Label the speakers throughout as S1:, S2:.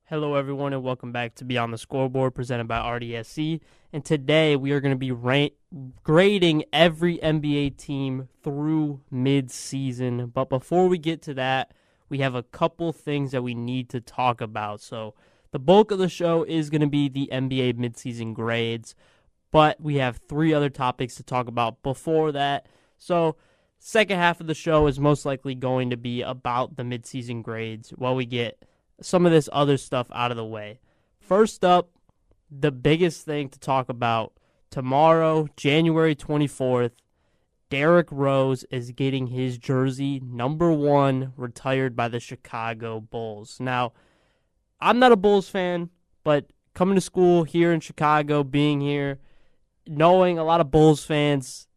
S1: Hello, everyone, and welcome back to Beyond the Scoreboard, presented by RDSC. And today we are going to be grading every NBA team through mid-season. But before we get to that, we have a couple things that we need to talk about. So the bulk of the show is going to be the NBA mid-season grades, but we have three other topics to talk about before that. So second half of the show is most likely going to be about the mid-season grades while we get some of this other stuff out of the way. First up, the biggest thing to talk about tomorrow, January 24th, Derrick Rose is getting his jersey number 1 retired by the Chicago Bulls. Now, I'm not a Bulls fan, but coming to school here in Chicago, being here, knowing a lot of Bulls fans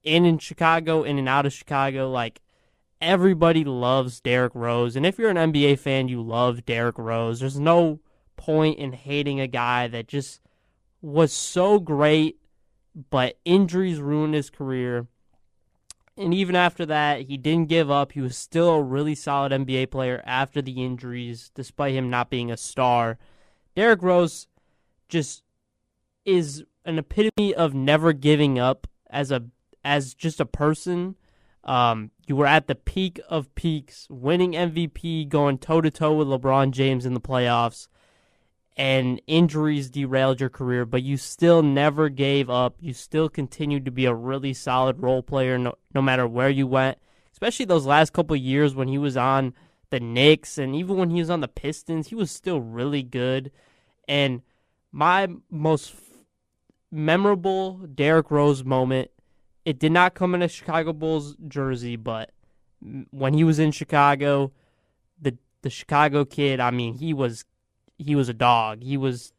S1: in Chicago, in and out of Chicago, everybody loves Derrick Rose, and if you're an NBA fan, you love Derrick Rose. There's no point in hating a guy that just was so great, but injuries ruined his career. And even after that, he didn't give up. He was still a really solid NBA player after the injuries, despite him not being a star. Derrick Rose just is an epitome of never giving up as just a person. You were at the peak of peaks, winning MVP, going toe-to-toe with LeBron James in the playoffs, and injuries derailed your career, but you still never gave up. You still continued to be a really solid role player no matter where you went, especially those last couple of years when he was on the Knicks, and even when he was on the Pistons, he was still really good. And my most memorable Derrick Rose moment, it did not come in a Chicago Bulls jersey, but when he was in Chicago, the Chicago kid, I mean, he was a dog. He was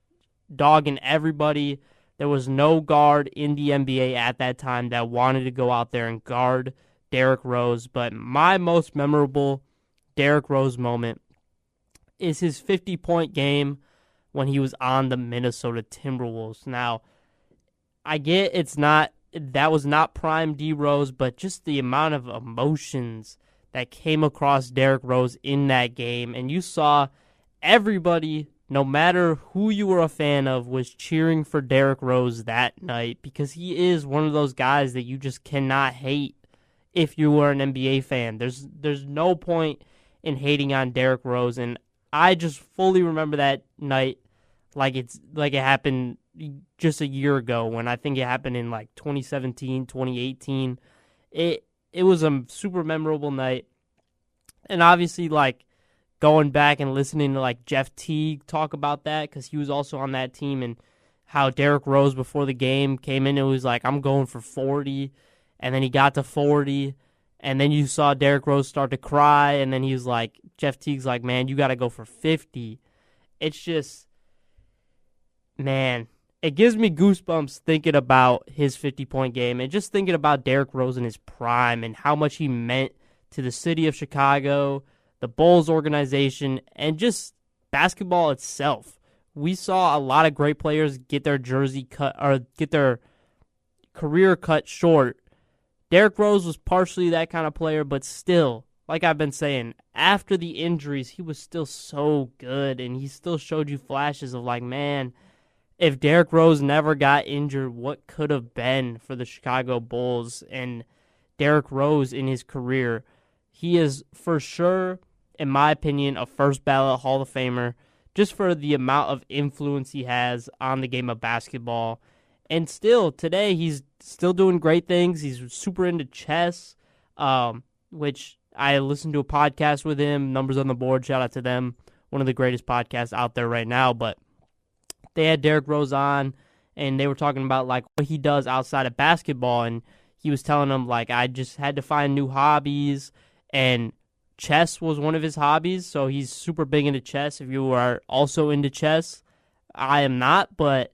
S1: dogging everybody. There was no guard in the NBA at that time that wanted to go out there and guard Derrick Rose. But my most memorable Derrick Rose moment is his 50-point game when he was on the Minnesota Timberwolves. Now, I get that was not prime D Rose, but just the amount of emotions that came across Derrick Rose in that game. And you saw everybody, no matter who you were a fan of, was cheering for Derrick Rose that night, because he is one of those guys that you just cannot hate if you were an NBA fan. There's no point in hating on Derrick Rose, and I just fully remember that night like it happened just a year ago, when I think it happened in 2017, 2018. It was a super memorable night. And obviously going back and listening to Jeff Teague talk about that, because he was also on that team, and how Derrick Rose before the game came in and was like, I'm going for 40, and then he got to 40, and then you saw Derrick Rose start to cry, and then he was like, Jeff Teague's like, man, you got to go for 50. It's just, man, it gives me goosebumps thinking about his 50-point game and just thinking about Derrick Rose in his prime and how much he meant to the city of Chicago, the Bulls organization, and just basketball itself. We saw a lot of great players get their jersey cut or get their career cut short. Derrick Rose was partially that kind of player, but still, like I've been saying, after the injuries, he was still so good, and he still showed you flashes of man, if Derrick Rose never got injured, what could have been for the Chicago Bulls? And Derrick Rose in his career, he is for sure, in my opinion, a first ballot Hall of Famer, just for the amount of influence he has on the game of basketball. And still, today, he's still doing great things. He's super into chess, which I listened to a podcast with him, Numbers on the Board, shout out to them, one of the greatest podcasts out there right now. But they had Derrick Rose on, and they were talking about what he does outside of basketball, and he was telling them I just had to find new hobbies, and chess was one of his hobbies, so he's super big into chess. If you are also into chess, I am not, but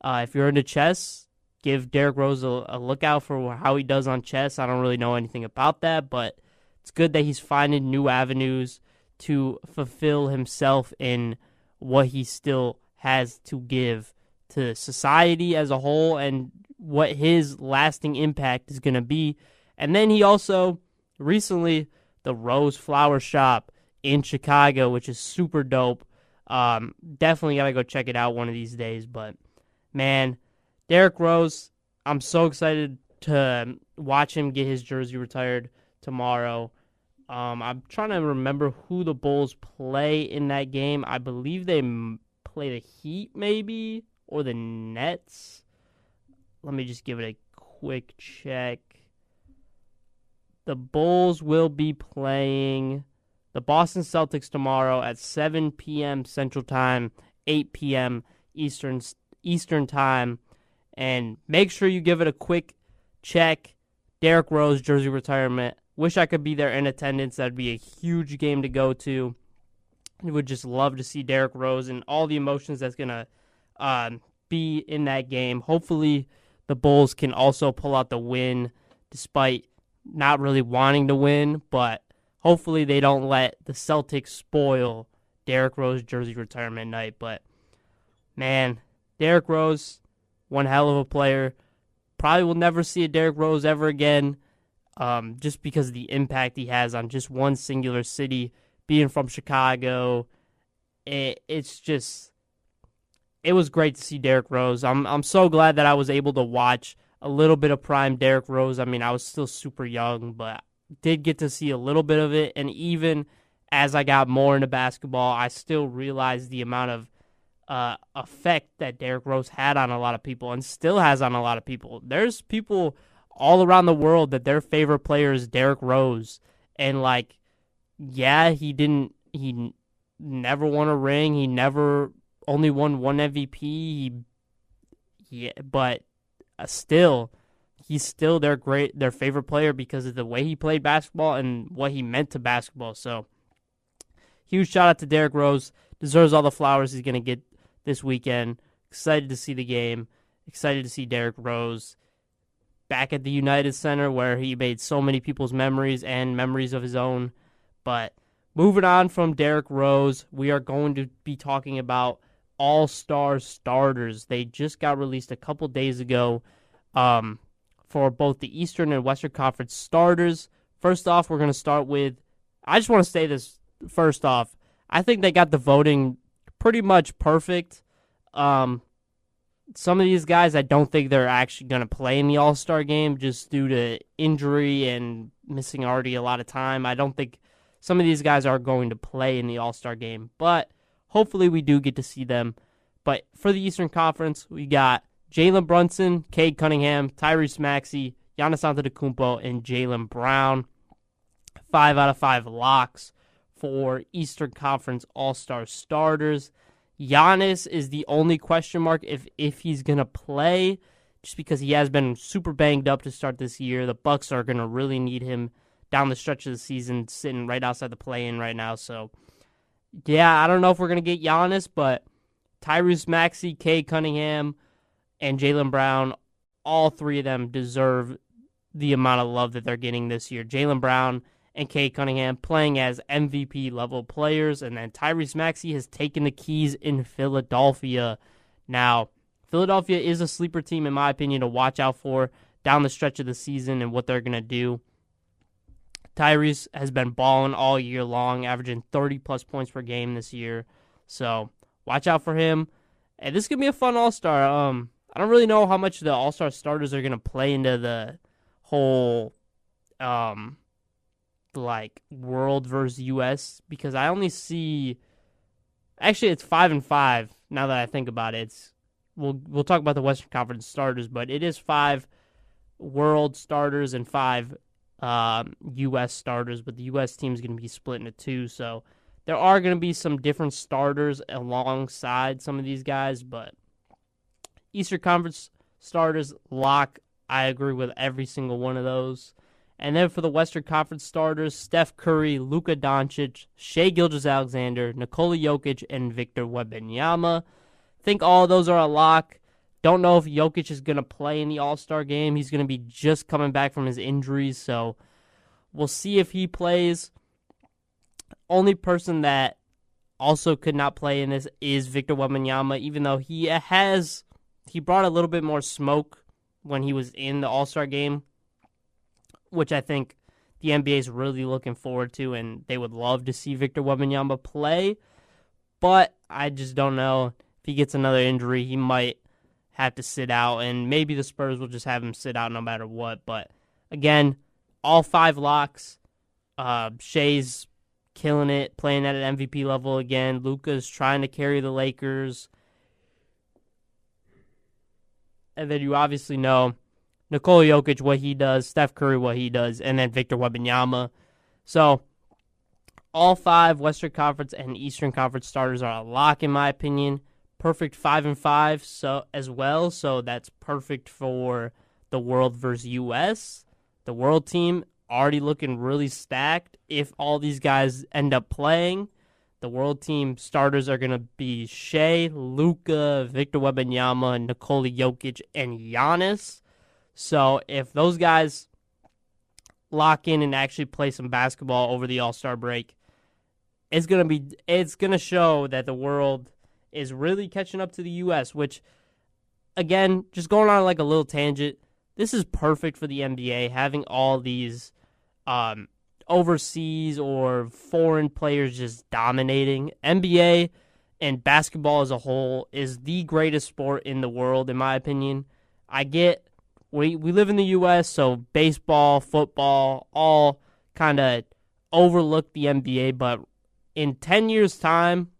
S1: if you're into chess, give Derrick Rose a look out for how he does on chess. I don't really know anything about that, but it's good that he's finding new avenues to fulfill himself in what he still has to give to society as a whole and what his lasting impact is going to be. And then he also recently, the Rose Flower Shop in Chicago, which is super dope. Definitely got to go check it out one of these days. But, man, Derrick Rose, I'm so excited to watch him get his jersey retired tomorrow. I'm trying to remember who the Bulls play in that game. I believe they play the Heat, maybe, or the Nets. Let me just give it a quick check. The Bulls will be playing the Boston Celtics tomorrow at 7 p.m. Central Time, 8 p.m. Eastern Time. And make sure you give it a quick check. Derrick Rose jersey retirement. Wish I could be there in attendance. That'd be a huge game to go to. I would just love to see Derrick Rose and all the emotions that's going to be in that game. Hopefully the Bulls can also pull out the win despite not really wanting to win, but hopefully they don't let the Celtics spoil Derrick Rose jersey retirement night. But, man, Derrick Rose, one hell of a player. Probably will never see a Derrick Rose ever again, just because of the impact he has on just one singular city. Being from Chicago, it was great to see Derrick Rose. I'm so glad that I was able to watch a little bit of prime Derrick Rose. I mean, I was still super young, but did get to see a little bit of it. And even as I got more into basketball, I still realized the amount of effect that Derrick Rose had on a lot of people and still has on a lot of people. There's people all around the world that their favorite player is Derrick Rose. And, like, yeah, he never won a ring. He never only won one MVP. But still, he's still their favorite player because of the way he played basketball and what he meant to basketball. So, huge shout out to Derrick Rose. Deserves all the flowers he's going to get this weekend. Excited to see the game. Excited to see Derrick Rose back at the United Center where he made so many people's memories and memories of his own. But moving on from Derrick Rose, we are going to be talking about All-Star starters. They just got released a couple days ago for both the Eastern and Western Conference starters. First off, we're going to start with, I just want to say this first off. I think they got the voting pretty much perfect. Some of these guys, I don't think they're actually going to play in the All-Star game just due to injury and missing already a lot of time. I don't think some of these guys are going to play in the All-Star game, but hopefully we do get to see them. But for the Eastern Conference, we got Jalen Brunson, Cade Cunningham, Tyrese Maxey, Giannis Antetokounmpo, and Jaylen Brown. 5 out of 5 locks for Eastern Conference All-Star starters. Giannis is the only question mark if he's going to play, just because he has been super banged up to start this year. The Bucks are going to really need him down the stretch of the season, sitting right outside the play-in right now. So, yeah, I don't know if we're going to get Giannis, but Tyrese Maxey, Cade Cunningham, and Jaylen Brown, all three of them deserve the amount of love that they're getting this year. Jaylen Brown and Cade Cunningham playing as MVP-level players, and then Tyrese Maxey has taken the keys in Philadelphia. Now, Philadelphia is a sleeper team, in my opinion, to watch out for down the stretch of the season and what they're going to do. Tyrese has been balling all year long, averaging 30-plus points per game this year. So, watch out for him. And this is going to be a fun All-Star. I don't really know how much the All-Star starters are going to play into the whole world versus US, because I only see, actually it's 5-5 now that I think about it. We'll talk about the Western Conference starters, but it is 5 world starters and 5 US starters, but the US team is going to be split into 2, so there are going to be some different starters alongside some of these guys. But Eastern Conference starters, lock. I agree with every single one of those. And then for the Western Conference starters, Steph Curry, Luka Doncic, Shai Gilgeous-Alexander, Nikola Jokic, and Victor Wembanyama. I think all of those are a lock. Don't know if Jokic is going to play in the All-Star game. He's going to be just coming back from his injuries, so we'll see if he plays. Only person that also could not play in this is Victor Wembanyama, even though he brought a little bit more smoke when he was in the All-Star game, which I think the NBA is really looking forward to, and they would love to see Victor Wembanyama play. But I just don't know. If he gets another injury, he might have to sit out, and maybe the Spurs will just have him sit out no matter what. But again, all 5 locks. Shea's killing it, playing at an MVP level again. Luka's trying to carry the Lakers. And then you obviously know Nikola Jokic, what he does, Steph Curry, what he does, and then Victor Wembanyama. So all 5 Western Conference and Eastern Conference starters are a lock, in my opinion. Perfect 5-5 so as well, so that's perfect for the World versus U.S. The World team already looking really stacked. If all these guys end up playing, the World team starters are going to be Shea, Luka, Victor Wembanyama, Nikola Jokic, and Giannis. So if those guys lock in and actually play some basketball over the All-Star break, it's gonna show that the World is really catching up to the U.S., which, again, just going on like a little tangent, this is perfect for the NBA, having all these overseas or foreign players just dominating. NBA and basketball as a whole is the greatest sport in the world, in my opinion. I get we live in the U.S., so baseball, football, all kind of overlook the NBA, but in 10 years' time,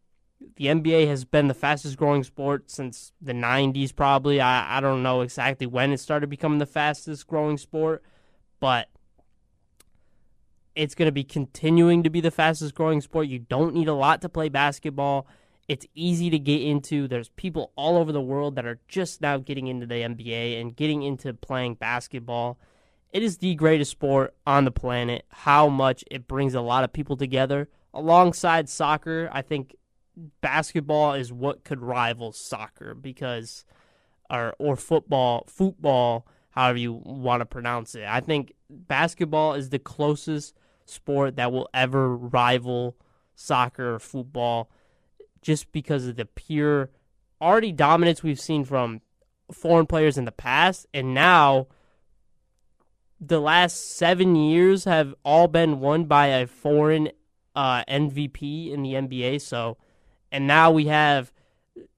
S1: the NBA has been the fastest growing sport since the 90s probably. I don't know exactly when it started becoming the fastest growing sport, but it's going to be continuing to be the fastest growing sport. You don't need a lot to play basketball. It's easy to get into. There's people all over the world that are just now getting into the NBA and getting into playing basketball. It is the greatest sport on the planet. How much it brings a lot of people together. Alongside soccer, I think basketball is what could rival soccer because, or football, however you want to pronounce it. I think basketball is the closest sport that will ever rival soccer or football just because of the pure already dominance we've seen from foreign players in the past, and now the last 7 years have all been won by a foreign MVP in the NBA. So, and now we have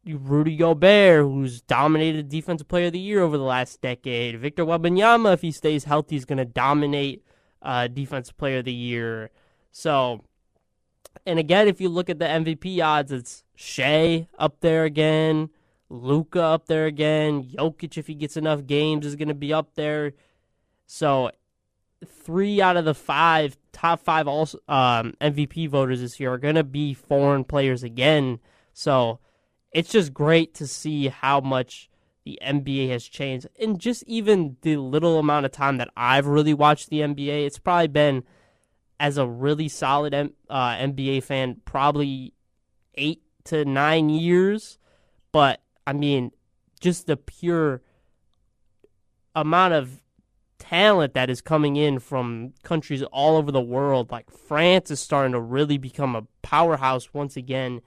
S1: Rudy Gobert, who's dominated Defensive Player of the Year over the last decade. Victor Wembanyama, if he stays healthy, is going to dominate Defensive Player of the Year. So, and again, if you look at the MVP odds, it's Shea up there again, Luka up there again, Jokic, if he gets enough games, is going to be up there. So 3 out of the top 5 MVP voters this year are going to be foreign players again. So it's just great to see how much the NBA has changed. And just even the little amount of time that I've really watched the NBA, it's probably been, as a really solid NBA fan, probably 8 to 9 years. But, I mean, just the pure amount of talent that is coming in from countries all over the world. Like France is starting to really become a powerhouse once again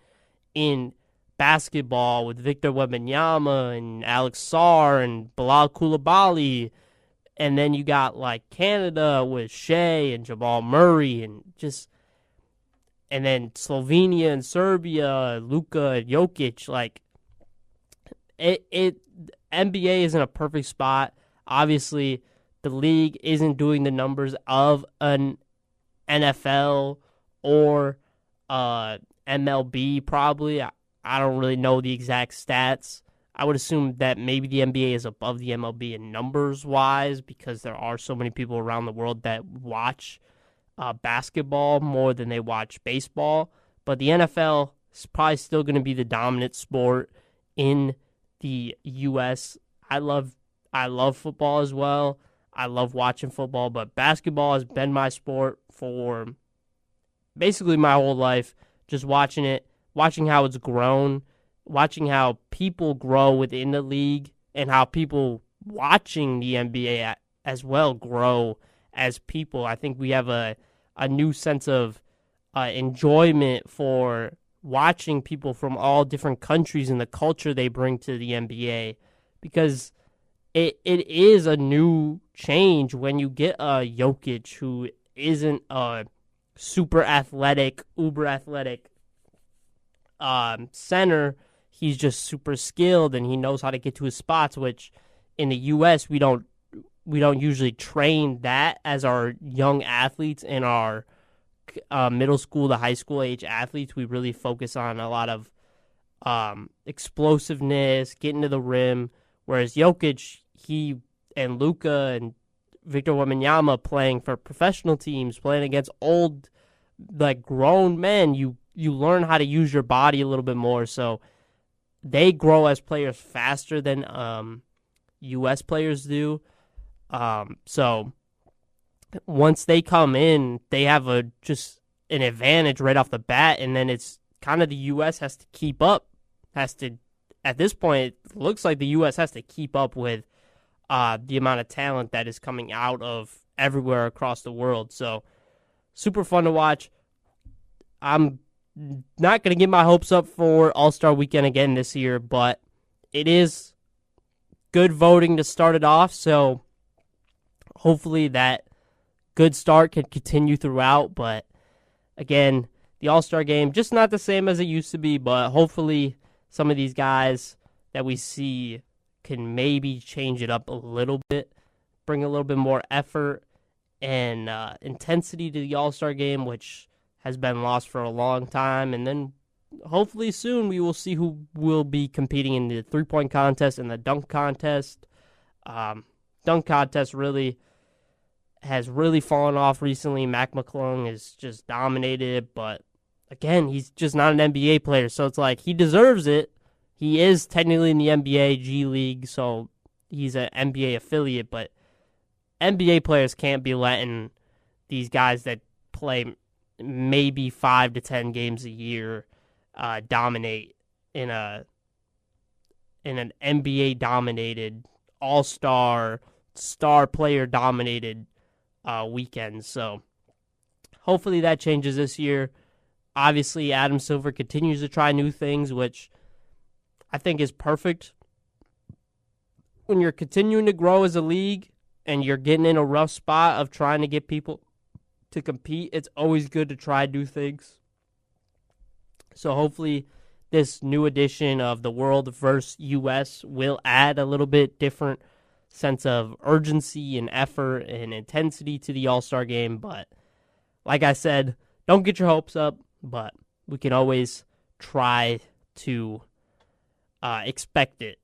S1: in basketball with Victor Wembanyama and Alex Sarr and Bilal Coulibaly. And then you got like Canada with Shea and Jamal Murray and then Slovenia and Serbia, Luka and Jokic. Like NBA is in a perfect spot. Obviously, the league isn't doing the numbers of an NFL or MLB probably. I don't really know the exact stats. I would assume that maybe the NBA is above the MLB in numbers-wise because there are so many people around the world that watch basketball more than they watch baseball. But the NFL is probably still going to be the dominant sport in the U.S. I love football as well. I love watching football, but basketball has been my sport for basically my whole life. Just watching it, watching how it's grown, watching how people grow within the league, and how people watching the NBA as well grow as people. I think we have a new sense of enjoyment for watching people from all different countries and the culture they bring to the NBA, because it is a new change when you get a Jokic who isn't a super athletic, uber athletic center, he's just super skilled and he knows how to get to his spots, which in the U.S. we don't usually train that as our young athletes in our middle school to high school age athletes. We really focus on a lot of explosiveness, getting to the rim, whereas Jokic, he and Luka and Victor Wembanyama playing for professional teams, playing against old, like grown men, you learn how to use your body a little bit more. So they grow as players faster than U.S. players do. So once they come in, they have just an advantage right off the bat, and then it's kind of the U.S. has to keep up. At this point, it looks like the U.S. has to keep up with the amount of talent that is coming out of everywhere across the world. So super fun to watch. I'm not going to get my hopes up for All-Star Weekend again this year, but it is good voting to start it off, so hopefully that good start can continue throughout. But again, the All-Star game, just not the same as it used to be, but hopefully some of these guys that we see can maybe change it up a little bit, bring a little bit more effort and intensity to the All-Star game, which has been lost for a long time. And then hopefully soon we will see who will be competing in the three-point contest and the dunk contest. Dunk contest has really fallen off recently. Mac McClung is just dominated, but again, he's just not an NBA player, so it's like he deserves it. He is technically in the NBA G League, so he's an NBA affiliate, but NBA players can't be letting these guys that play maybe 5 to 10 games a year dominate in an NBA dominated, all-star, star player dominated weekend. So hopefully that changes this year. Obviously, Adam Silver continues to try new things, which I think is perfect. When you're continuing to grow as a league and you're getting in a rough spot of trying to get people to compete, it's always good to try new things. So hopefully this new edition of the World versus U.S. will add a little bit different sense of urgency and effort and intensity to the All-Star game. But like I said, don't get your hopes up, but we can always try to expect it.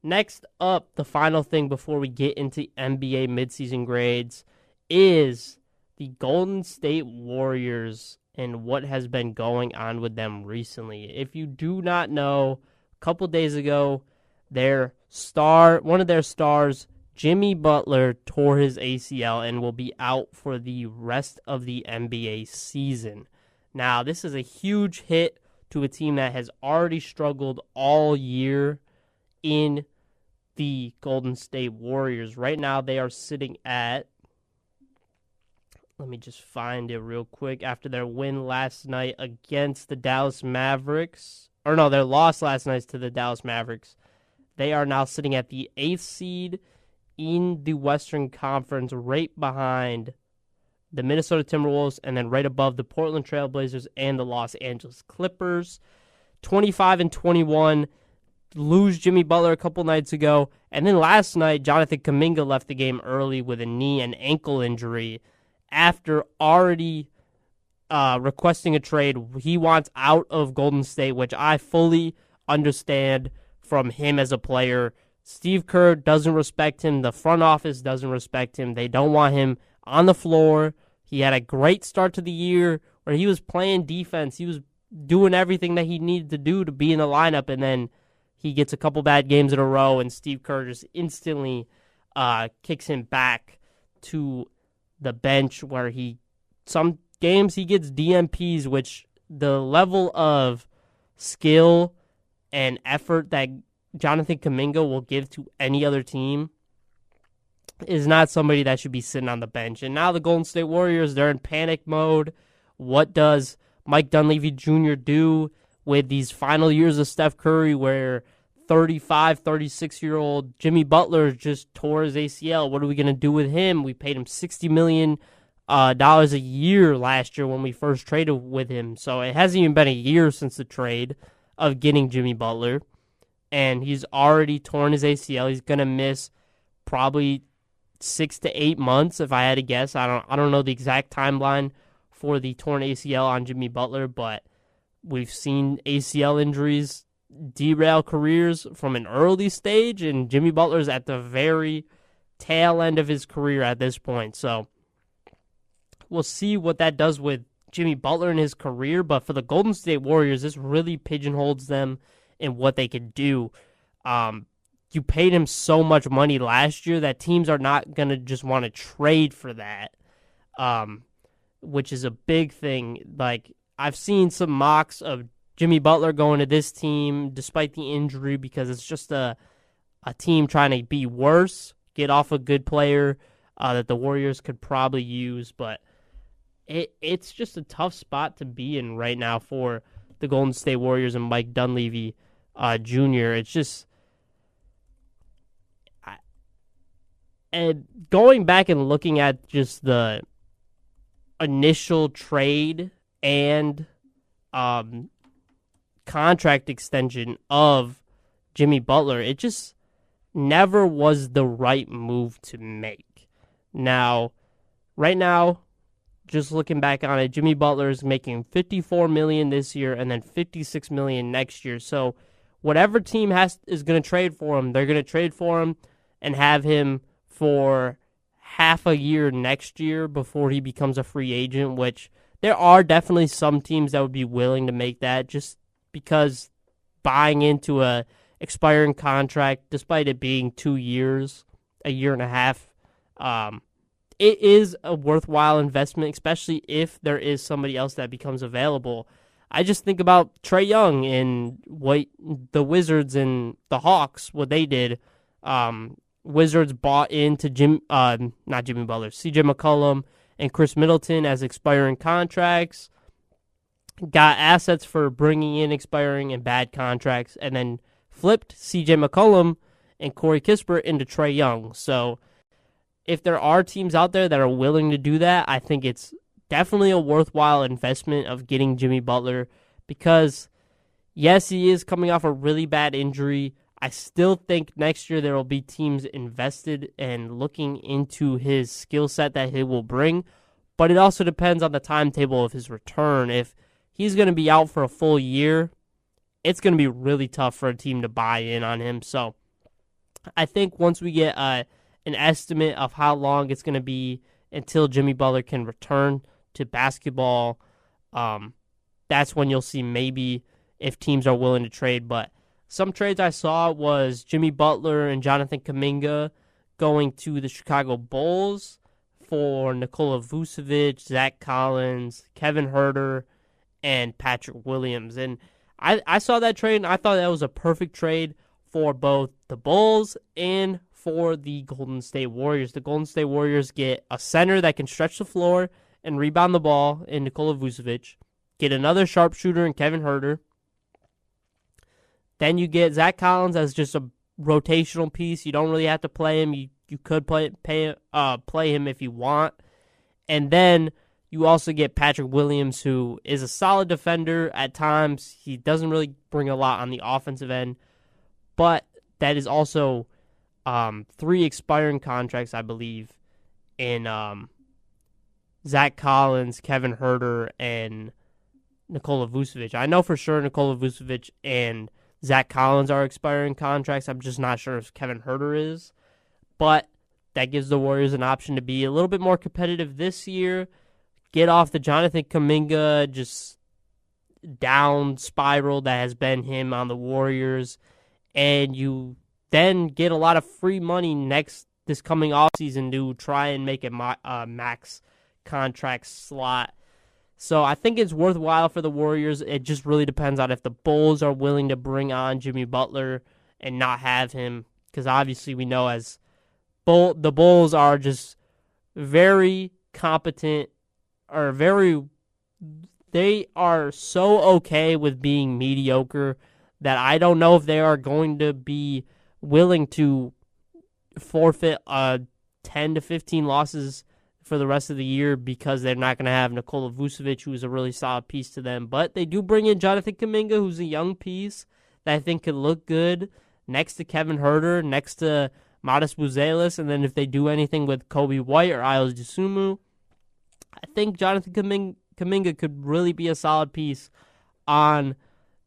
S1: Next up, the final thing before we get into NBA midseason grades is the Golden State Warriors and what has been going on with them recently. If you do not know, a couple days ago, one of their stars, Jimmy Butler, tore his ACL and will be out for the rest of the NBA season. Now, this is a huge hit to a team that has already struggled all year in the Golden State Warriors. Right now, they are sitting at, let me just find it real quick, after their win last night against the Dallas Mavericks. Or no, their loss last night to the Dallas Mavericks. They are now sitting at the 8th seed in the Western Conference, right behind the Minnesota Timberwolves, and then right above the Portland Trail Blazers and the Los Angeles Clippers. 25-21, lose Jimmy Butler a couple nights ago, and then last night, Jonathan Kuminga left the game early with a knee and ankle injury after already requesting a trade. He wants out of Golden State, which I fully understand from him as a player. Steve Kerr doesn't respect him. The front office doesn't respect him. They don't want him on the floor. He had a great start to the year where he was playing defense. He was doing everything that he needed to do to be in the lineup, and then he gets a couple bad games in a row, and Steve Kerr just instantly kicks him back to the bench, where some games he gets DMPs, which the level of skill and effort that Jonathan Kuminga will give to any other team is not somebody that should be sitting on the bench. And now the Golden State Warriors, they're in panic mode. What does Mike Dunleavy Jr. do with these final years of Steph Curry, where 35, 36-year-old Jimmy Butler just tore his ACL? What are we going to do with him? We paid him $60 million a year last year when we first traded with him. So it hasn't even been a year since the trade. of getting Jimmy Butler, and he's already torn his ACL. He's going to miss probably 6 to 8 months, if I had to guess. I don't know the exact timeline for the torn ACL on Jimmy Butler, but we've seen ACL injuries derail careers from an early stage, and Jimmy Butler's at the very tail end of his career at this point. So we'll see what that does with Jimmy Butler in his career, but for the Golden State Warriors, this really pigeonholes them in what they could do. You paid him so much money last year that teams are not going to just want to trade for that, which is a big thing. Like, I've seen some mocks of Jimmy Butler going to this team despite the injury because it's just a team trying to be worse, get off a good player that the Warriors could probably use. But it's just a tough spot to be in right now for the Golden State Warriors and Mike Dunleavy Jr. It's just... And going back and looking at just the initial trade and contract extension of Jimmy Butler, it just never was the right move to make. Now, right now, just looking back on it, Jimmy Butler is making $54 million this year and then $56 million next year. So whatever team is going to trade for him, they're going to trade for him and have him for half a year next year before he becomes a free agent, which there are definitely some teams that would be willing to make that just because buying into a expiring contract, despite it being 2 years, a year and a half, it is a worthwhile investment, especially if there is somebody else that becomes available. I just think about Trae Young and what the Wizards and the Hawks, what they did. Wizards bought into not Jimmy Butler, CJ McCollum and Chris Middleton as expiring contracts, got assets for bringing in expiring and bad contracts, and then flipped CJ McCollum and Corey Kispert into Trae Young. So if there are teams out there that are willing to do that, I think it's definitely a worthwhile investment of getting Jimmy Butler because, yes, he is coming off a really bad injury. I still think next year there will be teams invested and looking into his skill set that he will bring, but it also depends on the timetable of his return. If he's going to be out for a full year, it's going to be really tough for a team to buy in on him. So I think once we get an estimate of how long it's going to be until Jimmy Butler can return to basketball, that's when you'll see maybe if teams are willing to trade. But some trades I saw was Jimmy Butler and Jonathan Kuminga going to the Chicago Bulls for Nikola Vucevic, Zach Collins, Kevin Huerter, and Patrick Williams. And I saw that trade, and I thought that was a perfect trade for both the Bulls and for the Golden State Warriors. The Golden State Warriors get a center that can stretch the floor and rebound the ball in Nikola Vucevic, get another sharpshooter in Kevin Huerter. Then you get Zach Collins as just a rotational piece. You don't really have to play him. You could play him if you want. And then you also get Patrick Williams, who is a solid defender at times. He doesn't really bring a lot on the offensive end. But that is also 3 expiring contracts, I believe, in Zach Collins, Kevin Huerter, and Nikola Vucevic. I know for sure Nikola Vucevic and Zach Collins are expiring contracts. I'm just not sure if Kevin Huerter is. But that gives the Warriors an option to be a little bit more competitive this year. Get off the Jonathan Kuminga just down spiral that has been him on the Warriors. And you then get a lot of free money this coming offseason to try and make a max contract slot. So I think it's worthwhile for the Warriors. It just really depends on if the Bulls are willing to bring on Jimmy Butler and not have him. Because obviously we know the Bulls are just very competent, or they are so okay with being mediocre that I don't know if they are going to be willing to forfeit 10 to 15 losses for the rest of the year because they're not going to have Nikola Vucevic, who is a really solid piece to them. But they do bring in Jonathan Kuminga, who's a young piece that I think could look good next to Kevin Huerter, next to Modest Buzelis, and then if they do anything with Kobe White or Ayo Dosunmu, I think Jonathan Kuminga could really be a solid piece on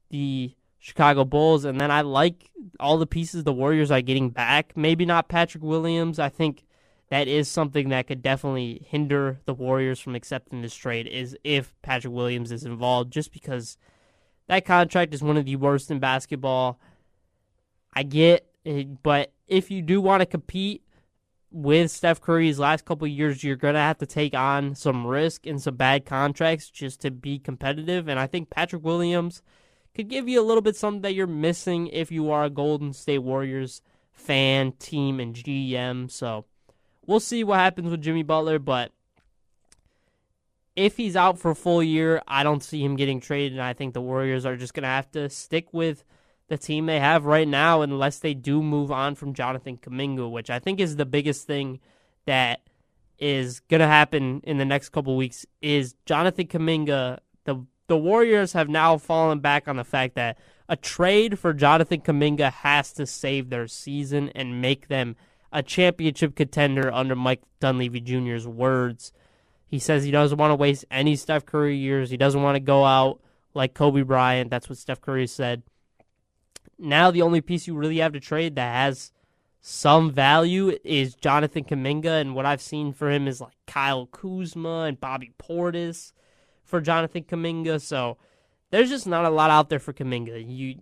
S1: the Chicago Bulls. And then I like all the pieces the Warriors are getting back. Maybe not Patrick Williams. I think that is something that could definitely hinder the Warriors from accepting this trade, is if Patrick Williams is involved, just because that contract is one of the worst in basketball. I get it, but if you do want to compete with Steph Curry's last couple of years, you're going to have to take on some risk and some bad contracts just to be competitive. And I think Patrick Williams could give you a little bit something that you're missing if you are a Golden State Warriors fan, team, and GM. So we'll see what happens with Jimmy Butler, but if he's out for a full year, I don't see him getting traded, and I think the Warriors are just going to have to stick with the team they have right now unless they do move on from Jonathan Kuminga, which I think is the biggest thing that is going to happen in the next couple of weeks. Is Jonathan Kuminga, the Warriors have now fallen back on the fact that a trade for Jonathan Kuminga has to save their season and make them a championship contender under Mike Dunleavy Jr.'s words. He says he doesn't want to waste any Steph Curry years. He doesn't want to go out like Kobe Bryant. That's what Steph Curry said. Now the only piece you really have to trade that has some value is Jonathan Kuminga, and what I've seen for him is like Kyle Kuzma and Bobby Portis for Jonathan Kuminga. So there's just not a lot out there for Kuminga. You,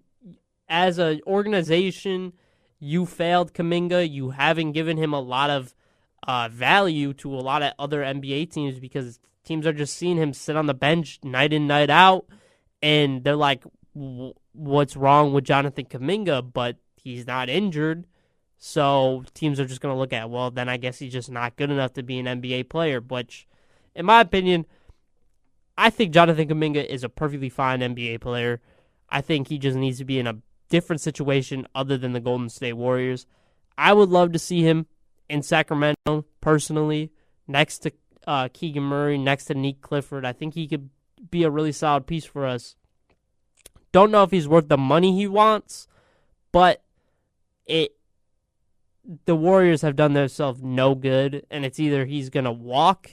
S1: as an organization, you failed Kuminga. You haven't given him a lot of value to a lot of other NBA teams because teams are just seeing him sit on the bench night in, night out, and they're like, what's wrong with Jonathan Kuminga? But he's not injured, so teams are just going to look at, well, then I guess he's just not good enough to be an NBA player, which, in my opinion, I think Jonathan Kuminga is a perfectly fine NBA player. I think he just needs to be in a different situation other than the Golden State Warriors. I would love to see him in Sacramento, personally, next to Keegan Murray, next to Nick Clifford. I think he could be a really solid piece for us. Don't know if he's worth the money he wants, but the Warriors have done themselves no good, and it's either he's going to walk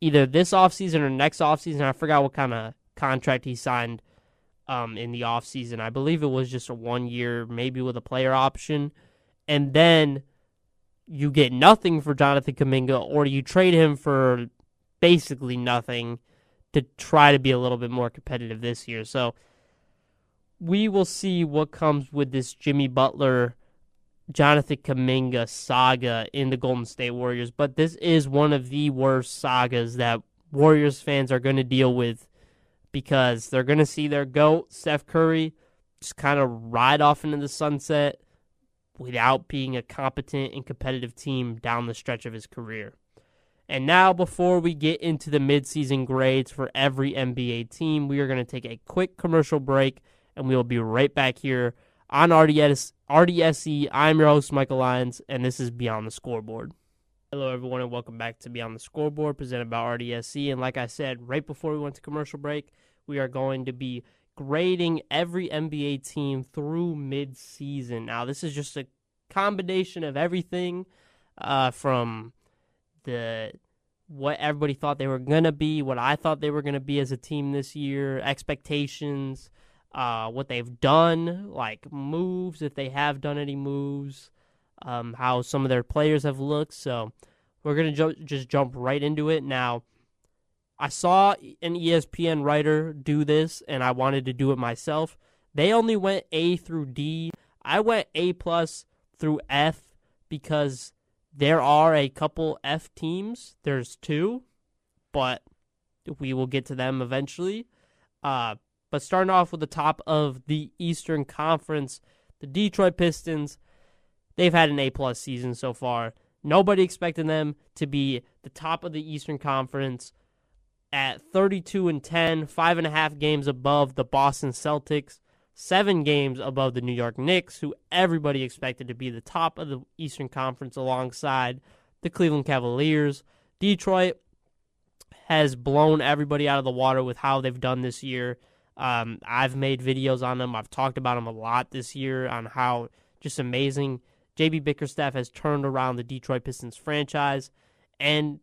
S1: either this offseason or next offseason. I forgot what kind of contract he signed in the offseason. I believe it was just a 1 year, maybe with a player option. And then you get nothing for Jonathan Kuminga, or you trade him for basically nothing to try to be a little bit more competitive this year. So we will see what comes with this Jimmy Butler, Jonathan Kuminga saga in the Golden State Warriors. But this is one of the worst sagas that Warriors fans are going to deal with, because they're going to see their GOAT, Steph Curry, just kind of ride off into the sunset without being a competent and competitive team down the stretch of his career. And now, before we get into the midseason grades for every NBA team, we are going to take a quick commercial break, and we will be right back here on RDSE. I'm your host, Michael Lyons, and this is Beyond the Scoreboard. Hello, everyone, and welcome back to Beyond the Scoreboard, presented by RDSE. And like I said, right before we went to commercial break, we are going to be grading every NBA team through midseason. Now, this is just a combination of everything from what everybody thought they were going to be, what I thought they were going to be as a team this year, expectations, what they've done, like moves, if they have done any moves, how some of their players have looked. So we're going to just jump right into it. Now, I saw an ESPN writer do this, and I wanted to do it myself. They only went A through D. I went A+ through F because there are a couple F teams. There's 2, but we will get to them eventually. But starting off with the top of the Eastern Conference, the Detroit Pistons, they've had an A+ season so far. Nobody expected them to be the top of the Eastern Conference at 32-10, 5.5 games above the Boston Celtics, 7 games above the New York Knicks, who everybody expected to be the top of the Eastern Conference alongside the Cleveland Cavaliers, Detroit has blown everybody out of the water with how they've done this year. I've made videos on them. I've talked about them a lot this year on how just amazing JB Bickerstaff has turned around the Detroit Pistons franchise. And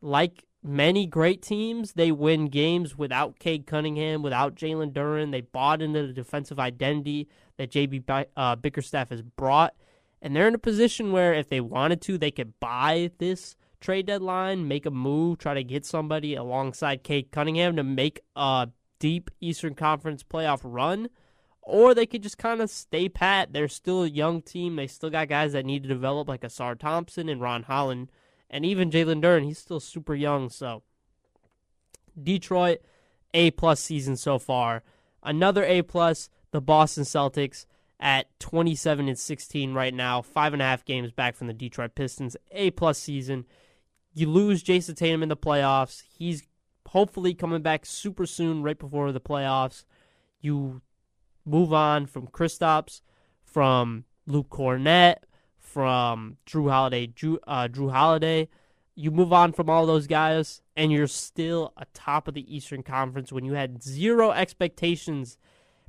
S1: like many great teams, they win games without Cade Cunningham, without Jalen Duren. They bought into the defensive identity that JB Bickerstaff has brought. And they're in a position where if they wanted to, they could buy this trade deadline, make a move, try to get somebody alongside Cade Cunningham to make a deep Eastern Conference playoff run, or they could just kind of stay pat. They're still a young team. They still got guys that need to develop like Asar Thompson and Ron Holland, and even Jalen Duren. He's still super young. So Detroit, A+ season so far. Another A+, the Boston Celtics at 27-16 right now, 5.5 games back from the Detroit Pistons. A+ season. You lose Jason Tatum in the playoffs. He's hopefully coming back super soon, right before the playoffs. You move on from Kristaps, from Luke Cornett, from Drew Holiday. You move on from all those guys, and you're still atop of the Eastern Conference when you had zero expectations,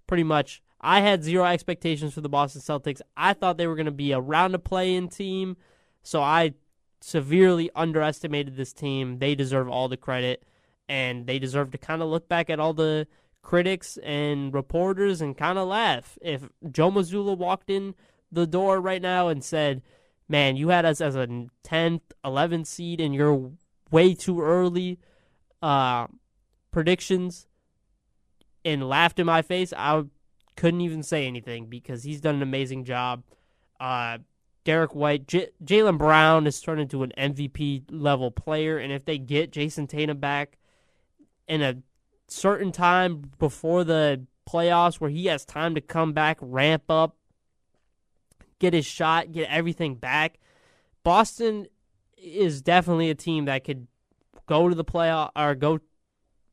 S1: pretty much. I had zero expectations for the Boston Celtics. I thought they were going to be around a play-in team, so I severely underestimated this team. They deserve all the credit, and they deserve to kind of look back at all the critics and reporters and kind of laugh. If Joe Mazzulla walked in the door right now and said, man, you had us as a 10th, 11th seed and you're way too early predictions, and laughed in my face, I couldn't even say anything because he's done an amazing job. Derek White, Jaylen Brown has turned into an MVP level player, and if they get Jason Tatum back in a certain time before the playoffs where he has time to come back, ramp up, get his shot, get everything back, Boston is definitely a team that could go to the playoff or go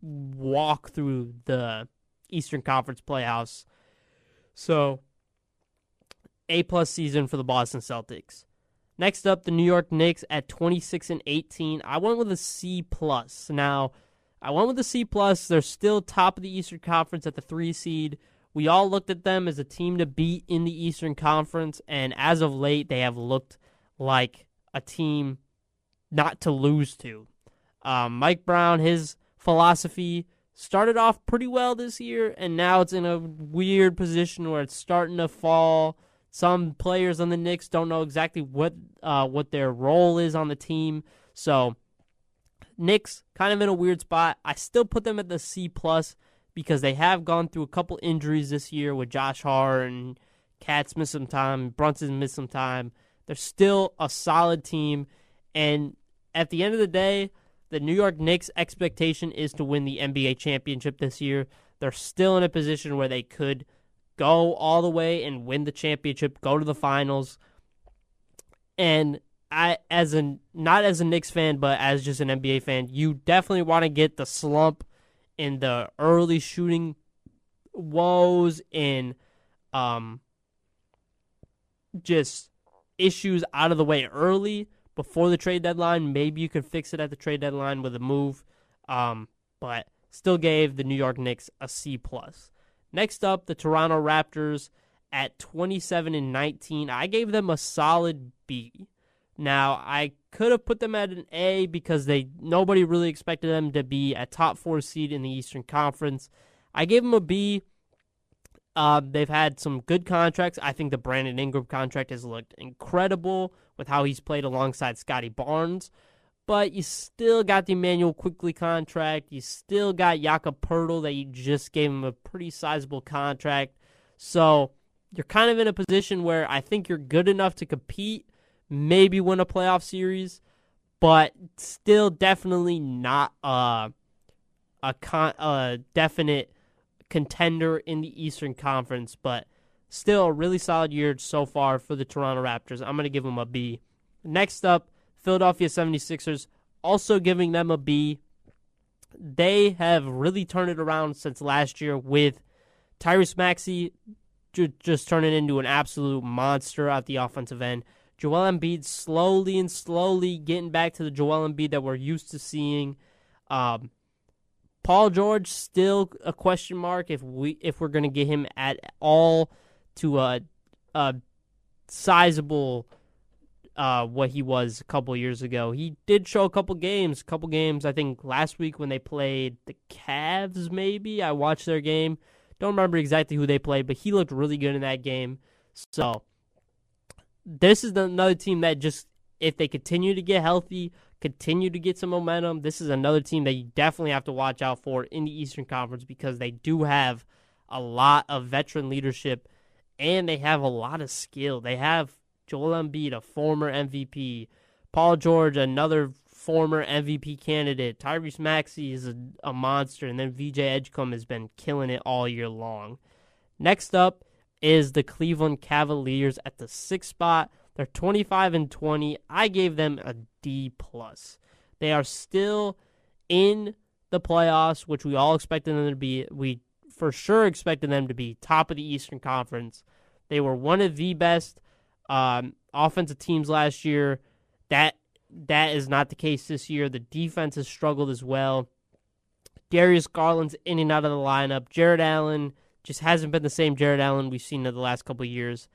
S1: walk through the Eastern Conference playoffs. So, A+ season for the Boston Celtics. Next up, the New York Knicks at 26-18. I went with a C+. Now, I went with a C+. They're still top of the Eastern Conference at the 3 seed. We all looked at them as a team to beat in the Eastern Conference, and as of late, they have looked like a team not to lose to. Mike Brown, his philosophy started off pretty well this year, and now it's in a weird position where it's starting to fall. Some players on the Knicks don't know exactly what their role is on the team. So, Knicks kind of in a weird spot. I still put them at the C+ because they have gone through a couple injuries this year with Josh Hart and Katz missed some time, Brunson missed some time. They're still a solid team, and at the end of the day, the New York Knicks' expectation is to win the NBA championship this year. They're still in a position where they could go all the way and win the championship, go to the finals. And not as a Knicks fan, but as just an NBA fan, you definitely want to get the slump in the early shooting woes and just issues out of the way early before the trade deadline. Maybe you could fix it at the trade deadline with a move, but still gave the New York Knicks a C+. Next up, the Toronto Raptors at 27-19. I gave them a solid B. Now, I could have put them at an A because nobody really expected them to be a top 4 seed in the Eastern Conference. I gave them a B. They've had some good contracts. I think the Brandon Ingram contract has looked incredible with how he's played alongside Scotty Barnes. But you still got the Emmanuel Quickley contract. You still got Jakob Poeltl that you just gave him a pretty sizable contract. So you're kind of in a position where I think you're good enough to compete, maybe win a playoff series, but still definitely not a definite contender in the Eastern Conference, but still a really solid year so far for the Toronto Raptors. I'm going to give them a B. Next up, Philadelphia 76ers, also giving them a B. They have really turned it around since last year with Tyrese Maxey just turning into an absolute monster at the offensive end. Joel Embiid slowly getting back to the Joel Embiid that we're used to seeing. Paul George still a question mark if we're going to get him at all to a sizable what he was a couple years ago. He did show a couple games. I think last week when they played the Cavs, maybe I watched their game. Don't remember exactly who they played, but he looked really good in that game. So this is another team that just, if they continue to get healthy, continue to get some momentum, this is another team that you definitely have to watch out for in the Eastern Conference because they do have a lot of veteran leadership and they have a lot of skill. They have Joel Embiid, a former MVP, Paul George, another former MVP candidate, Tyrese Maxey is a monster, and then VJ Edgecombe has been killing it all year long. Next up is the Cleveland Cavaliers at the 6th spot. They're 25-20. I gave them a D+. They are still in the playoffs, which we all expected them to be. We for sure expected them to be top of the Eastern Conference. They were one of the best offensive teams last year. That is not the case this year. The defense has struggled as well. Darius Garland's in and out of the lineup. Jared Allen just hasn't been the same Jared Allen we've seen in the last couple of years.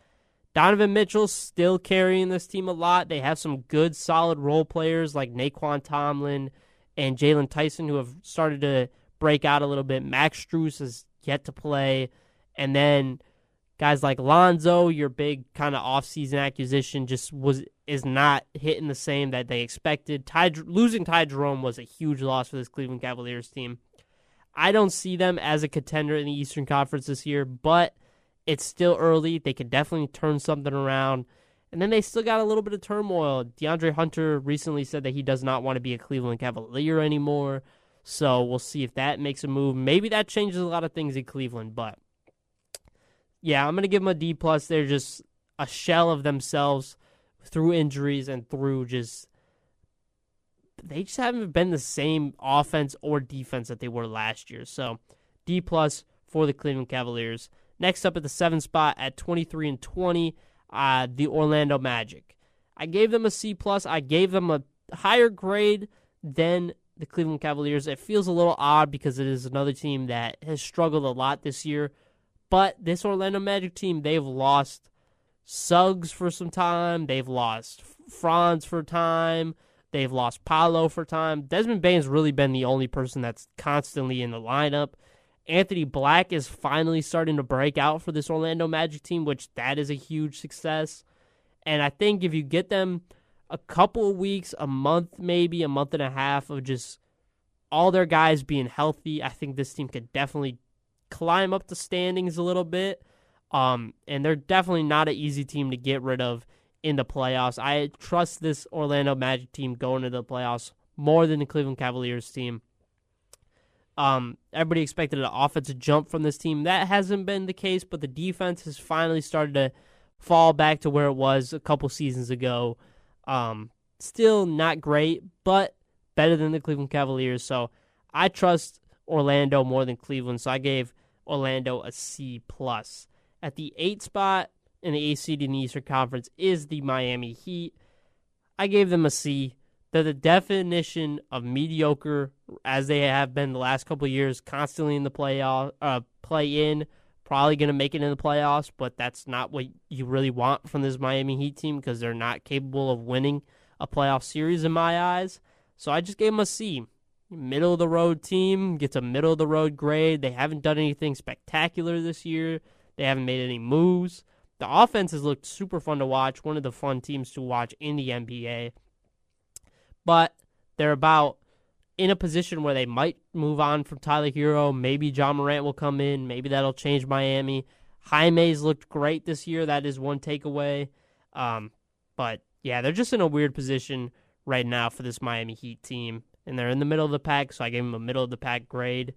S1: Donovan Mitchell's still carrying this team a lot. They have some good, solid role players like Naquan Tomlin and Jalen Tyson who have started to break out a little bit. Max Strus has yet to play. And then guys like Lonzo, your big kind of offseason acquisition, is not hitting the same that they expected. Losing Ty Jerome was a huge loss for this Cleveland Cavaliers team. I don't see them as a contender in the Eastern Conference this year, but it's still early. They could definitely turn something around. And then they still got a little bit of turmoil. DeAndre Hunter recently said that he does not want to be a Cleveland Cavalier anymore. So we'll see if that makes a move. Maybe that changes a lot of things in Cleveland. But yeah, I'm going to give them a D+. They're just a shell of themselves through injuries and through they just haven't been the same offense or defense that they were last year. So D+ for the Cleveland Cavaliers. Next up at the 7th spot at 23-20, the Orlando Magic. I gave them a C+. I gave them a higher grade than the Cleveland Cavaliers. It feels a little odd because it is another team that has struggled a lot this year. But this Orlando Magic team, they've lost Suggs for some time. They've lost Franz for time. They've lost Paolo for time. Desmond Bane's really been the only person that's constantly in the lineup. Anthony Black is finally starting to break out for this Orlando Magic team, which that is a huge success. And I think if you get them a couple of weeks, a month maybe, a month and a half of just all their guys being healthy, I think this team could definitely climb up the standings a little bit. And they're definitely not an easy team to get rid of in the playoffs. I trust this Orlando Magic team going into the playoffs more than the Cleveland Cavaliers team. Everybody expected an offensive jump from this team. That hasn't been the case, but the defense has finally started to fall back to where it was a couple seasons ago. Still not great, but better than the Cleveland Cavaliers. So I trust Orlando more than Cleveland, so I gave Orlando a C+. At the 8th spot in the A seed in the Eastern Conference is the Miami Heat. I gave them a C. They're the definition of mediocre, as they have been the last couple of years, constantly in the play-in, probably going to make it in the playoffs, but that's not what you really want from this Miami Heat team because they're not capable of winning a playoff series in my eyes. So I just gave them a C. Middle-of-the-road team, gets a middle-of-the-road grade. They haven't done anything spectacular this year. They haven't made any moves. The offense has looked super fun to watch, one of the fun teams to watch in the NBA. But they're about in a position where they might move on from Tyler Hero. Maybe John Morant will come in. Maybe that'll change Miami. Jaime's looked great this year. That is one takeaway. But, yeah, they're just in a weird position right now for this Miami Heat team. And they're in the middle of the pack, so I gave them a middle-of-the-pack grade.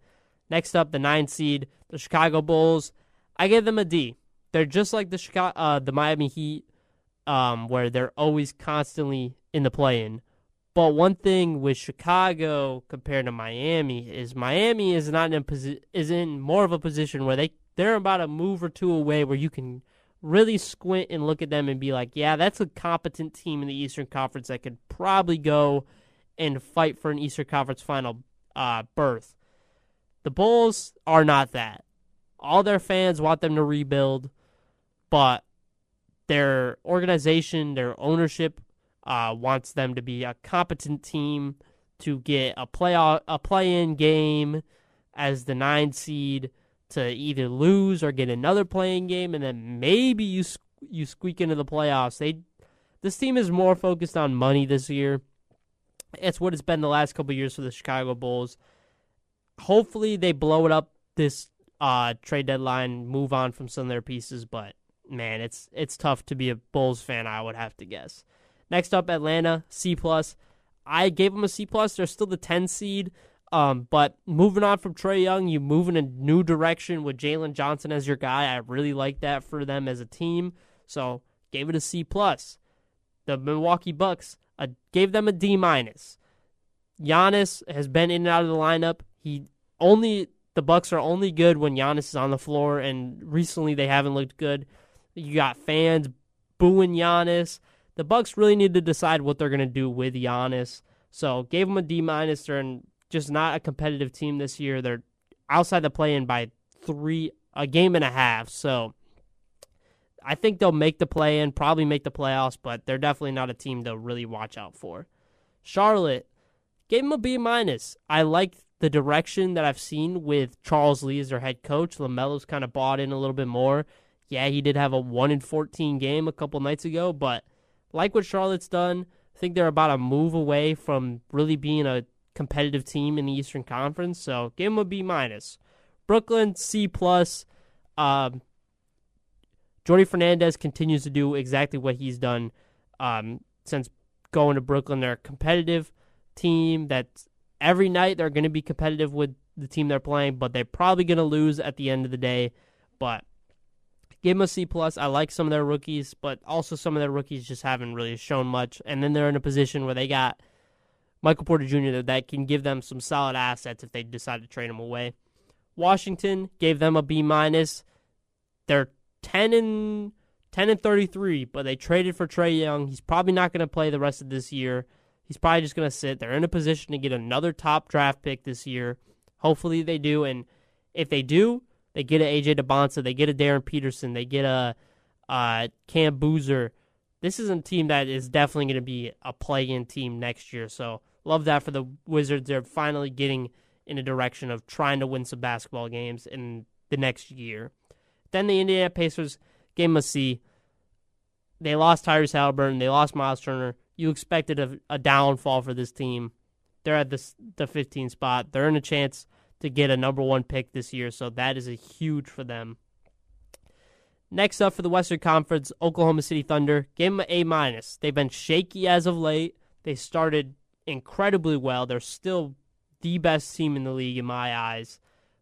S1: Next up, the 9th seed, the Chicago Bulls. I gave them a D. They're just like the Miami Heat, where they're always constantly in the play-in. But one thing with Chicago compared to Miami is not is in more of a position where they're about a move or two away where you can really squint and look at them and be like, yeah, that's a competent team in the Eastern Conference that could probably go and fight for an Eastern Conference final berth. The Bulls are not that. All their fans want them to rebuild, but their organization, their ownership wants them to be a competent team to get a play-in game as the 9 seed to either lose or get another play-in game, and then maybe you squeak into the playoffs. This team is more focused on money this year. It's what it's been the last couple of years for the Chicago Bulls. Hopefully they blow it up this trade deadline, move on from some of their pieces, but man, it's tough to be a Bulls fan, I would have to guess. Next up, Atlanta, C+. I gave them a C+. They're still the 10 seed, but moving on from Trae Young, you move in a new direction with Jalen Johnson as your guy. I really like that for them as a team, so gave it a C+. The Milwaukee Bucks, gave them a D-. Giannis has been in and out of the lineup. The Bucks are only good when Giannis is on the floor, and recently they haven't looked good. You got fans booing Giannis. The Bucks really need to decide what they're going to do with Giannis. So gave them a D-. They're just not a competitive team this year. They're outside the play-in by a game and a half. So I think they'll make the play-in, probably make the playoffs, but they're definitely not a team to really watch out for. Charlotte, gave them a B-. I like the direction that I've seen with Charles Lee as their head coach. LaMelo's kind of bought in a little bit more. Yeah, he did have a 1-14 game a couple nights ago, but like what Charlotte's done, I think they're about a move away from really being a competitive team in the Eastern Conference, so give them a B-. Brooklyn, C+. Jordi Fernandez continues to do exactly what he's done since going to Brooklyn. They're a competitive team that every night they're going to be competitive with the team they're playing, but they're probably going to lose at the end of the day. But give them a C+. I like some of their rookies, but also some of their rookies just haven't really shown much. And then they're in a position where they got Michael Porter Jr. that can give them some solid assets if they decide to trade him away. Washington, gave them a B-. They're 10-33, but they traded for Trae Young. He's probably not going to play the rest of this year. He's probably just going to sit. They're in a position to get another top draft pick this year. Hopefully they do, and if they do, they get a AJ DeBonsa, they get a Darren Peterson, they get a Cam Boozer. This is a team that is definitely going to be a play-in team next year, so love that for the Wizards. They're finally getting in a direction of trying to win some basketball games in the next year. Then the Indiana Pacers gave them a C. They lost Tyrese Halliburton. They lost Miles Turner. You expected a downfall for this team. They're at the 15 spot. They're in a chance to get a number 1 pick this year, so that is a huge for them. Next up for the Western Conference, Oklahoma City Thunder. Gave them an A-. They've been shaky as of late. They started incredibly well. They're still the best team in the league in my eyes,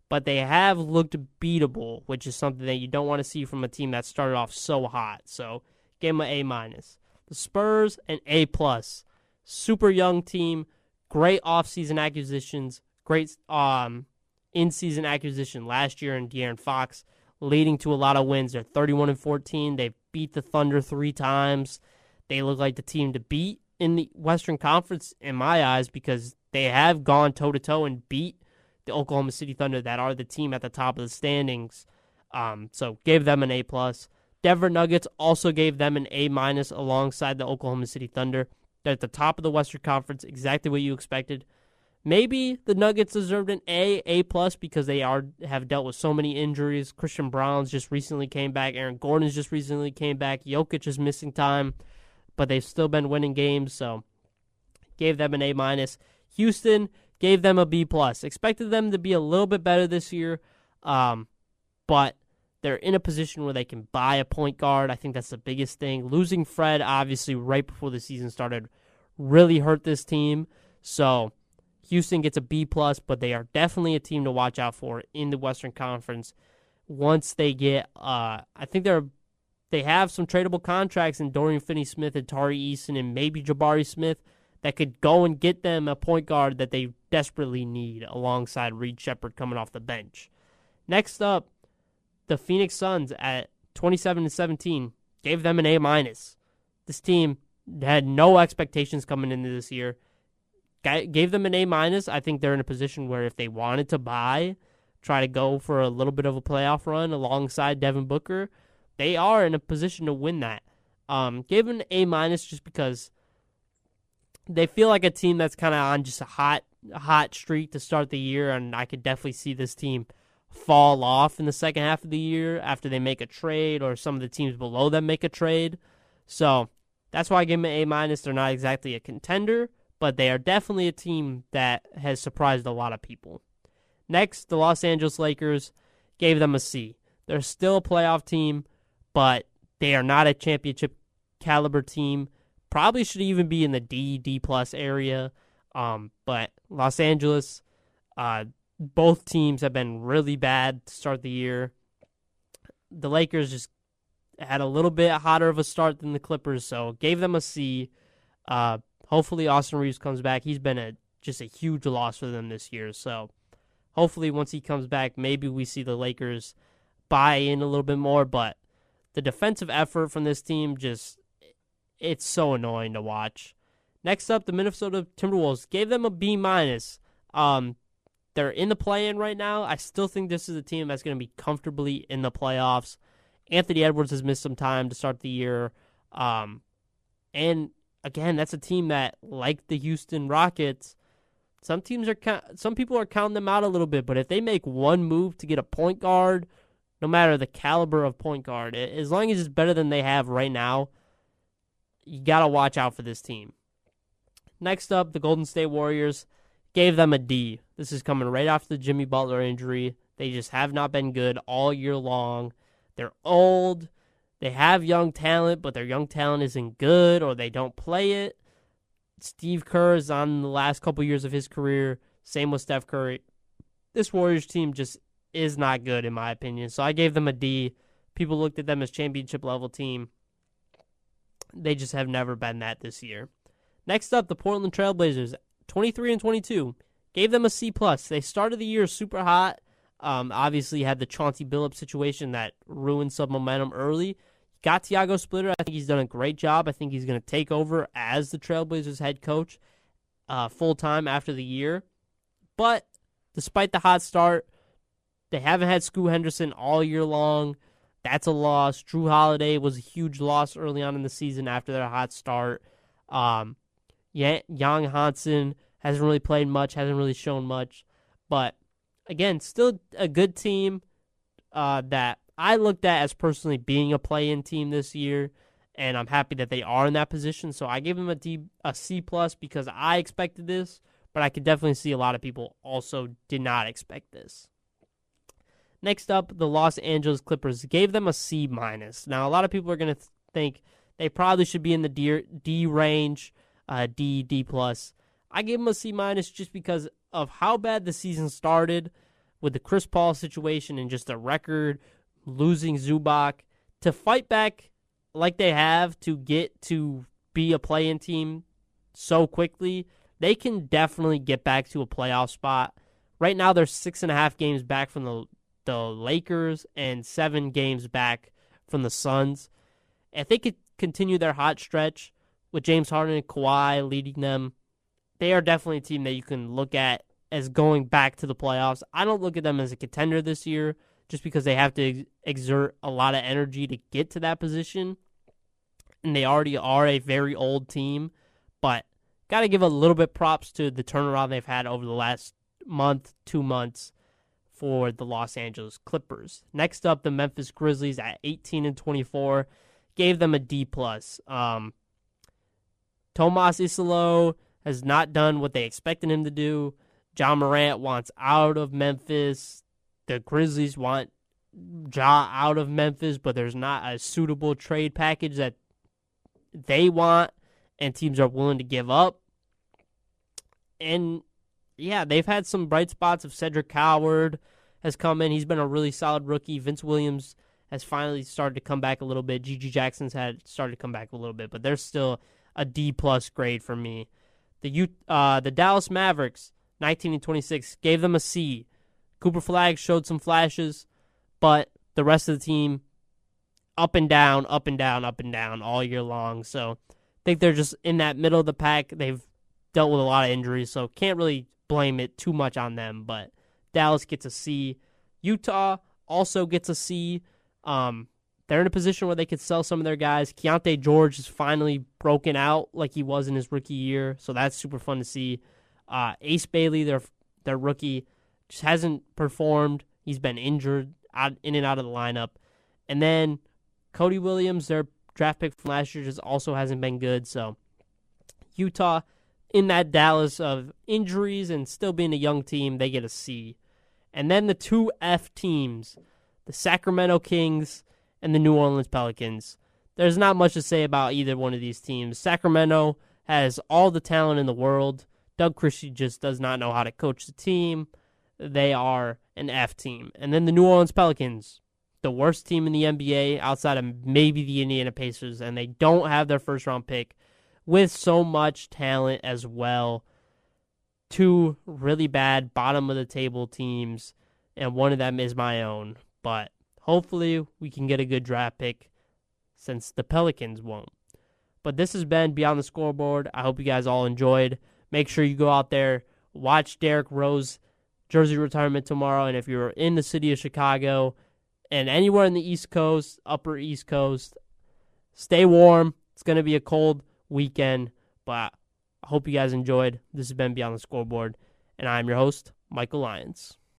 S1: but they have looked beatable, which is something that you don't want to see from a team that started off so hot. So gave them an A-. The Spurs, an A+. Super young team, great offseason acquisitions, great in-season acquisition last year in De'Aaron Fox, leading to a lot of wins. They're 31-14. They've beat the Thunder 3 times. They look like the team to beat in the Western Conference in my eyes because they have gone toe-to-toe and beat the Oklahoma City Thunder that are the team at the top of the standings. So gave them an A+. Denver Nuggets also gave them an A- alongside the Oklahoma City Thunder. They're at the top of the Western Conference, exactly what you expected. Maybe the Nuggets deserved an A+ because they have dealt with so many injuries. Christian Brown's just recently came back. Aaron Gordon's just recently came back. Jokic is missing time, but they've still been winning games, so gave them an A-. Houston gave them a B+. Expected them to be a little bit better this year, but they're in a position where they can buy a point guard. I think that's the biggest thing. Losing Fred, obviously, right before the season started, really hurt this team. So Houston gets a B+, but they are definitely a team to watch out for in the Western Conference. Once they get, I think they have some tradable contracts in Dorian Finney-Smith and Tari Eason and maybe Jabari Smith that could go and get them a point guard that they desperately need alongside Reed Shepherd coming off the bench. Next up, the Phoenix Suns at 27-17. Gave them an A-. This team had no expectations coming into this year. Gave them an A-. I think they're in a position where if they wanted to try to go for a little bit of a playoff run alongside Devin Booker, they are in a position to win that. Gave them an A- just because they feel like a team that's kind of on just a hot streak to start the year, and I could definitely see this team fall off in the second half of the year after they make a trade or some of the teams below them make a trade. So that's why I give them an A-. They're not exactly a contender, but they are definitely a team that has surprised a lot of people. Next, the Los Angeles Lakers, gave them a C. They're still a playoff team, but they are not a championship caliber team. Probably should even be in the D+ area. But Los Angeles, both teams have been really bad to start the year. The Lakers just had a little bit hotter of a start than the Clippers, so gave them a C. Hopefully Austin Reeves comes back. He's been just a huge loss for them this year, so hopefully once he comes back, maybe we see the Lakers buy in a little bit more, but the defensive effort from this team it's so annoying to watch. Next up, the Minnesota Timberwolves, gave them a B-. They're in the play-in right now. I still think this is a team that's going to be comfortably in the playoffs. Anthony Edwards has missed some time to start the year. And again, that's a team that, like the Houston Rockets, some people are counting them out a little bit, but if they make one move to get a point guard, no matter the caliber of point guard, as long as it's better than they have right now, you got to watch out for this team. Next up, the Golden State Warriors, gave them a D. This is coming right after the Jimmy Butler injury. They just have not been good all year long. They're old. They have young talent, but their young talent isn't good or they don't play it. Steve Kerr is on the last couple years of his career. Same with Steph Curry. This Warriors team just is not good, in my opinion. So I gave them a D. People looked at them as championship-level team. They just have never been that this year. Next up, the Portland Trailblazers, 23-22. Gave them a C+. They started the year super hot. Obviously had the Chauncey Billups situation that ruined some momentum early. Got Tiago Splitter. I think he's done a great job. I think he's going to take over as the Trailblazers head coach full-time after the year. But despite the hot start, they haven't had Scoot Henderson all year long. That's a loss. Drew Holiday was a huge loss early on in the season after their hot start. Jan Hansen hasn't really played much, hasn't really shown much. But, again, still a good team that I looked at as personally being a play-in team this year, and I'm happy that they are in that position. So I gave them a C+ because I expected this, but I could definitely see a lot of people also did not expect this. Next up, the Los Angeles Clippers, gave them a C-. Now, a lot of people are going to think they probably should be in the D range, D+. I gave them a C- just because of how bad the season started with the Chris Paul situation and just the record, losing Zubac. To fight back like they have to get to be a play-in team so quickly, they can definitely get back to a playoff spot. Right now, they're 6.5 games back from the Lakers and 7 games back from the Suns. If they could continue their hot stretch with James Harden and Kawhi leading them, they are definitely a team that you can look at as going back to the playoffs. I don't look at them as a contender this year just because they have to exert a lot of energy to get to that position, and they already are a very old team, but got to give a little bit props to the turnaround they've had over the last month, 2 months for the Los Angeles Clippers. Next up, the Memphis Grizzlies at 18-24, gave them a D+. Tomas Isolo has not done what they expected him to do. John Morant wants out of Memphis. The Grizzlies want Ja out of Memphis, but there's not a suitable trade package that they want and teams are willing to give up. And yeah, they've had some bright spots of Cedric Howard has come in. He's been a really solid rookie. Vince Williams has finally started to come back a little bit. Gigi Jackson's had started to come back a little bit, but they're still a D+ grade for me. The Dallas Mavericks, 19-26, gave them a C. Cooper Flagg showed some flashes, but the rest of the team up and down, up and down, up and down all year long. So I think they're just in that middle of the pack. They've dealt with a lot of injuries, so can't really blame it too much on them. But Dallas gets a C. Utah also gets a C. They're in a position where they could sell some of their guys. Keontae George is finally broken out like he was in his rookie year, so that's super fun to see. Ace Bailey, their rookie, just hasn't performed. He's been injured, in and out of the lineup. And then Cody Williams, their draft pick from last year, just also hasn't been good. So Utah, in that Dallas of injuries and still being a young team, they get a C. And then the two F teams, the Sacramento Kings and the New Orleans Pelicans. There's not much to say about either one of these teams. Sacramento has all the talent in the world. Doug Christie just does not know how to coach the team. They are an F team. And then the New Orleans Pelicans, the worst team in the NBA outside of maybe the Indiana Pacers, and they don't have their first-round pick with so much talent as well. Two really bad bottom-of-the-table teams, and one of them is my own. But hopefully we can get a good draft pick since the Pelicans won't. But this has been Beyond the Scoreboard. I hope you guys all enjoyed. Make sure you go out there, watch Derrick Rose jersey retirement tomorrow. And if you're in the city of Chicago and anywhere in the East Coast, upper East Coast, stay warm. It's going to be a cold weekend, but I hope you guys enjoyed. This has been Beyond the Scoreboard, and I'm your host, Michael Lyons.